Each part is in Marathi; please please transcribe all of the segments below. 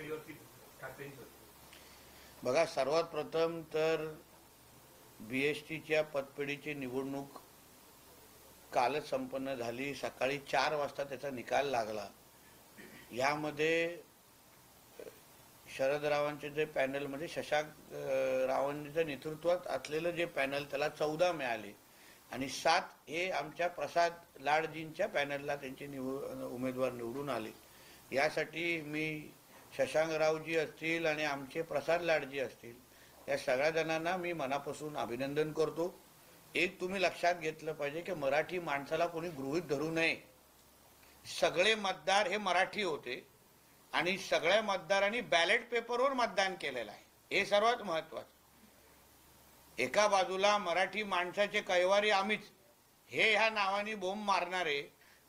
पतपेढीवरती ठाकरेंची होती? बघा, सर्वात प्रथम तर BSTच्या पतपेढीची निवडणूक कालच संपन्न झाली। सकाळी 4 वाजता त्याचा निकाल लागला। यामध्ये शरद रावांचे जे पॅनल म्हणजे शशांक रावांच्या नेतृत्वात असलेलं जे पॅनल त्याला 14 मिळाले आणि 7 हे आमच्या प्रसाद लाडजींच्या पॅनलला त्यांचे उमेदवार निवडून आले। यासाठी मी शशांकरावजी असतील आणि आमचे प्रसाद लाडजी असतील या सगळ्या जणांना मी मनापासून अभिनंदन करतो। एक तुम्ही लक्षात घेतलं पाहिजे की मराठी माणसाला कोणी गृहीत धरू नये। सगळे मतदार हे मराठी होते आणि सगळ्या मतदारांनी बॅलेट पेपरवर मतदान केलेलं आहे, हे सर्वात महत्त्वाचं। एका बाजूला मराठी माणसाचे कैवारी आम्हीच हे ह्या नावाने बोंब मारणारे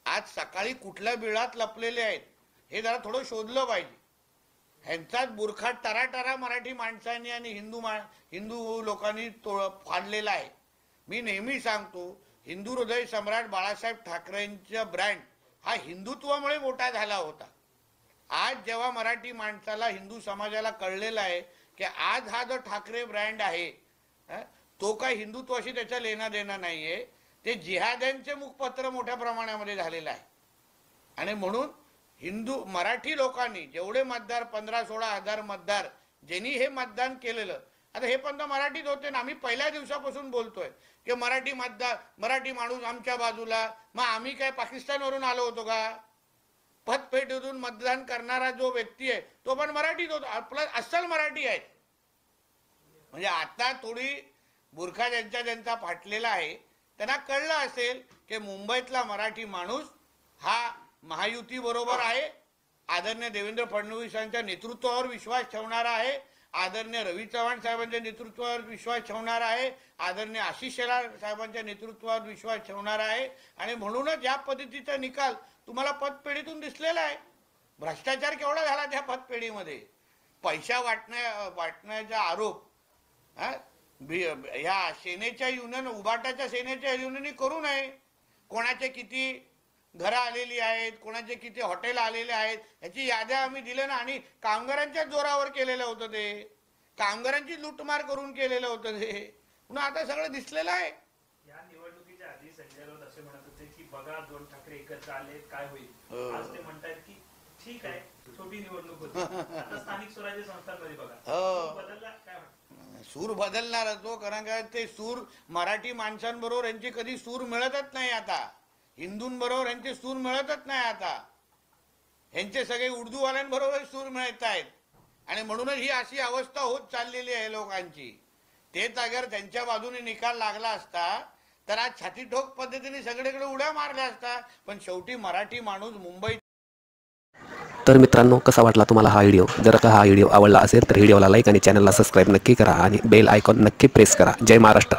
आज सकाळी कुठल्या बिळात लपलेले आहेत हे जरा थोडं शोधलं पाहिजे। ह्यांचाच बुरखा टराटरा मराठी माणसांनी आणि हिंदू लोकांनी फाडलेला आहे। मी नेहमी सांगतो, हिंदू हृदय सम्राट बाळासाहेब ठाकरेंचा ब्रँड हा हिंदुत्वामुळे मोठा झाला होता। आज जेव्हा मराठी माणसाला हिंदू समाजाला कळलेला आहे की आज हा जो ठाकरे ब्रँड आहे तो काय हिंदुत्वाशी त्याचा लेना देना नाहीये, ते जिहाद्यांचे मुखपत्र मोठ्या प्रमाणामध्ये झालेलं आहे। आणि म्हणून मराठी लोकांनी जेवढे मतदार 15-16 हजार मतदार ज्यांनी हे मतदान केलेलं, आता हे पण तर मराठीत होते ना। आम्ही पहिल्या दिवसापासून बोलतोय की मराठी माणूस आमच्या बाजूला, मग आम्ही काय पाकिस्तानवरून आलो होतो का? पतपेढीतून मतदान करणारा जो व्यक्ती आहे तो पण मराठीत होता, आपला अस्सल मराठी आहे। म्हणजे आता थोडी बुरखा ज्यांचा फाटलेला आहे त्यांना कळलं असेल की मुंबईतला मराठी माणूस हा महायुती बरोबर आहे, आदरणीय देवेंद्र फडणवीसांच्या नेतृत्वावर विश्वास ठेवणारा आहे, आदरणीय रवी चव्हाण साहेबांच्या नेतृत्वावर विश्वास ठेवणारा आहे, आदरणीय आशिष शेलार साहेबांच्या नेतृत्वावर विश्वास ठेवणारा आहे। आणि म्हणूनच या पद्धतीचा निकाल तुम्हाला पतपेढीतून दिसलेला आहे। भ्रष्टाचार केवढा झाला त्या पतपेढीमध्ये, पैसा वाटण्याचा आरोप ह्या सेनेच्या युनियन, उबाटाच्या सेनेच्या युनियननी करू नये। कोणाचे किती घरं आलेली आहेत, कोणाचे किती हॉटेल आलेले आहेत याची याद्या आम्ही दिल्या ना। आणि कामगारांच्या जोरावर केलेलं होतं, ते कामगारांची लूटमार करून केलेलं होतं ते, पुन्हा आता सगळं दिसलेलं आहे। या निवडणुकीच्या आधी संजय राऊत असे म्हणत होते की बघा 2 ठाकरे एकत्र आले काय होईल। आज ते म्हणतात की ठीक आहे, छोटी निवडणूक होती, आता स्थानिक स्वराज्य संस्थांमध्ये बघा बदलला काय म्हणतात? सूर बदलणार तो, कारण काय ते सूर मराठी माणसांबरोबर यांची कधी सूर मिळतच नाही। आता हिंदूंबरोबर यांचे सूर मिळतच नाही, आता यांचे सगळे उर्दूवाल्यांबरोबर सूर मिळत आहेत। आणि म्हणूनच ही अशी अवस्था होत चाललेली आहे लोकांची। तेच अगर त्यांच्या बाजूने निकाल लागला असता तर आज छातीठोक पद्धतीने सगळीकडे उड्या मारल्या असता, पण शेवटी मराठी माणूस मुंबईत। तर मित्रांनो, कसा वाटला तुम्हाला हा व्हिडिओ? जर का हा व्हिडिओ आवडला असेल तर व्हिडिओला लाईक आणि चॅनलला सबस्क्राईब नक्की करा आणि बेल आयकॉन नक्की प्रेस करा। जय महाराष्ट्र।